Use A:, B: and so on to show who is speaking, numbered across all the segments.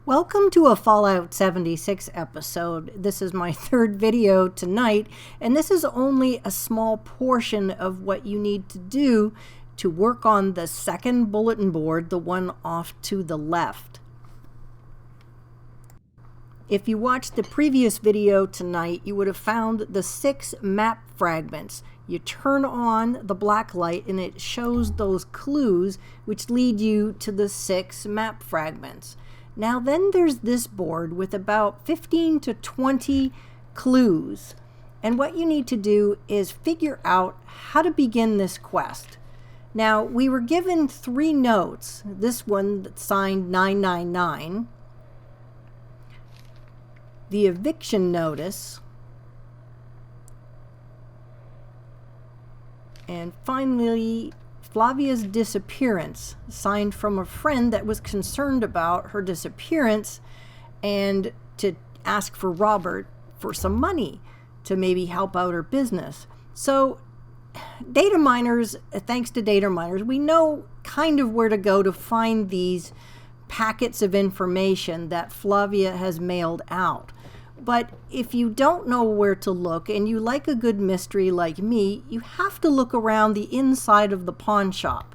A: Welcome to a Fallout 76 episode. This is my third video tonight, and this is only a small portion of what you need to do to work on the second bulletin board, the one off to the left. If you watched the previous video tonight, you would have found the 6 map fragments. You turn on the black light and it shows those clues which lead you to the 6 map fragments. Now then there's this board with about 15 to 20 clues. And what you need to do is figure out how to begin this quest. Now we were given 3 notes. This one that's signed 999. The eviction notice. And finally, Flavia's disappearance, signed from a friend that was concerned about her disappearance and to ask for Robert for some money to maybe help out her business. So data miners, thanks to data miners, we know kind of where to go to find these packets of information that Flavia has mailed out. But if you don't know where to look and you like a good mystery like me, you have to look around the inside of the pawn shop.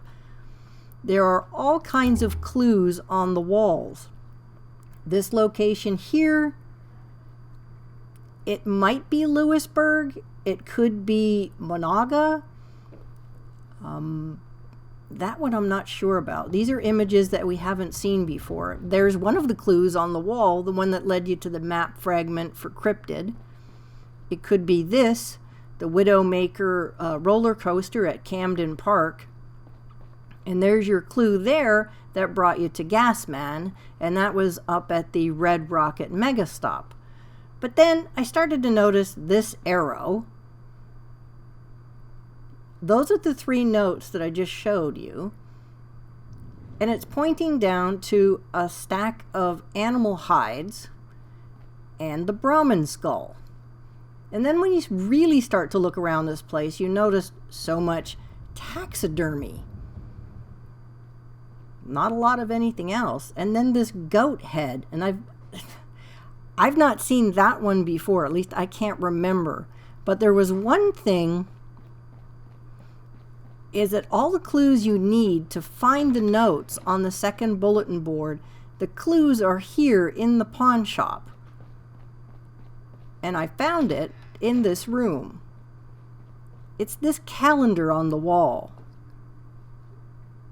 A: There are all kinds of clues on the walls. This location here, it might be Lewisburg, it could be Monaga. That one I'm not sure about. These are images that we haven't seen before. There's one of the clues on the wall, the one that led you to the map fragment for Cryptid. It could be this, the Widowmaker roller coaster at Camden Park. And there's your clue there that brought you to Gasman, and that was up at the Red Rocket Mega Stop. But then I started to notice this arrow. Those are the 3 notes that I just showed you. And it's pointing down to a stack of animal hides and the Brahmin skull. And then when you really start to look around this place, you notice so much taxidermy. Not a lot of anything else. And then this goat head. And I've not seen that one before. At least I can't remember. But there was one thing, is that all the clues you need to find the notes on the second bulletin board, the clues are here in the pawn shop. And I found it in this room. It's this calendar on the wall.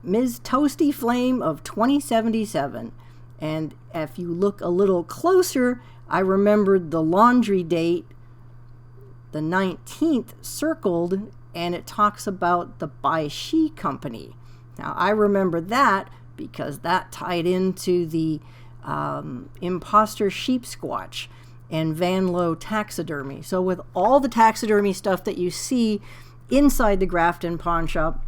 A: Ms. Toasty Flame of 2077. And if you look a little closer, I remembered the laundry date, the 19th, circled, and it talks about the Bai Shi Company. Now, I remember that because that tied into the Imposter Sheep Squatch and Van Low Taxidermy. So with all the taxidermy stuff that you see inside the Grafton pawn shop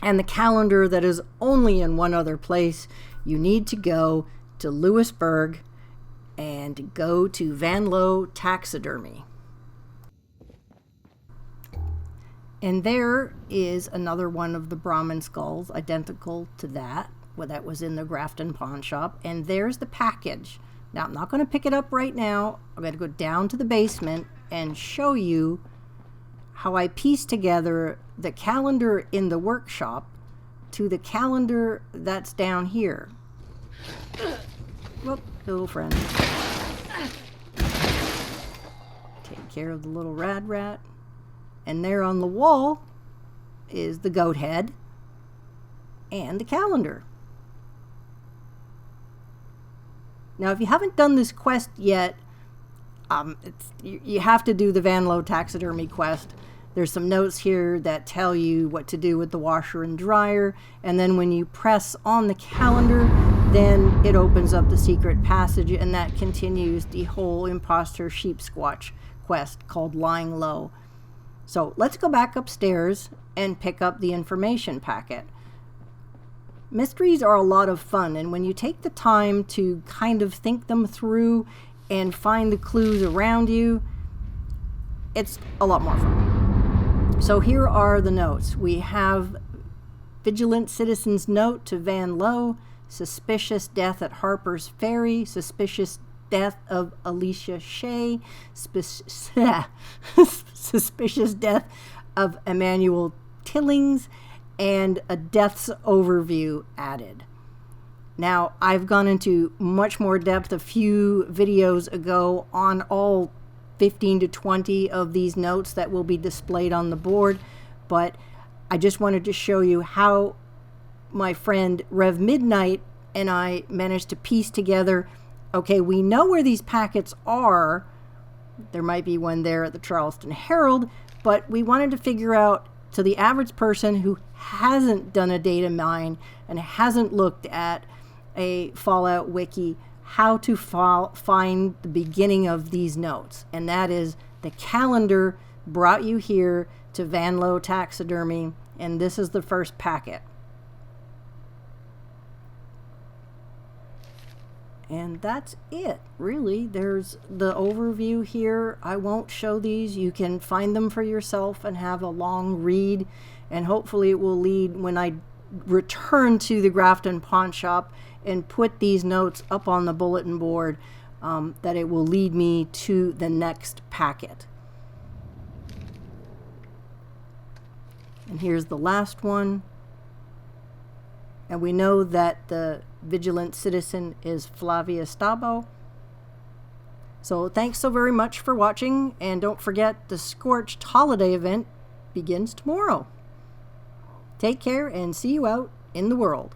A: and the calendar that is only in one other place, you need to go to Lewisburg and go to Van Low Taxidermy. And there is another one of the Brahmin skulls, identical to that was in the Grafton pawn shop. And there's the package. Now, I'm not going to pick it up right now. I'm going to go down to the basement and show you how I pieced together the calendar in the workshop to the calendar that's down here. Whoop, little friend. Take care of the little rad rat. And there on the wall is the goat head and the calendar. Now, if you haven't done this quest yet, you have to do the Van Low Taxidermy quest. There's some notes here that tell you what to do with the washer and dryer. And then when you press on the calendar, then it opens up the secret passage, and that continues the whole Imposter Sheep Squatch quest called Lying Low. So let's go back upstairs and pick up the information packet. Mysteries are a lot of fun, and when you take the time to kind of think them through and find the clues around you, it's a lot more fun. So here are the notes. We have Vigilant Citizen's note to Van Low, suspicious death at Harper's Ferry, suspicious death of Alicia Shea, suspicious death of Emmanuel Tillings, and a deaths overview added. Now, I've gone into much more depth a few videos ago on all 15 to 20 of these notes that will be displayed on the board, but I just wanted to show you how my friend Rev Midnight and I managed to piece together, okay, we know where these packets are. There might be one there at the Charleston Herald, but we wanted to figure out, to the average person who hasn't done a data mine and hasn't looked at a Fallout wiki, how to find the beginning of these notes. And that is, the calendar brought you here to Vanlo Taxidermy, and this is the first packet. And that's it, really. There's the overview here. I won't show these. You can find them for yourself and have a long read, and hopefully it will lead, when I return to the Grafton pawn shop and put these notes up on the bulletin board, that it will lead me to the next packet. And here's the last one. And we know that the vigilant citizen is Flavia Stabo. So thanks so very much for watching, and don't forget the Scorched holiday event begins tomorrow. Take care and see you out in the world.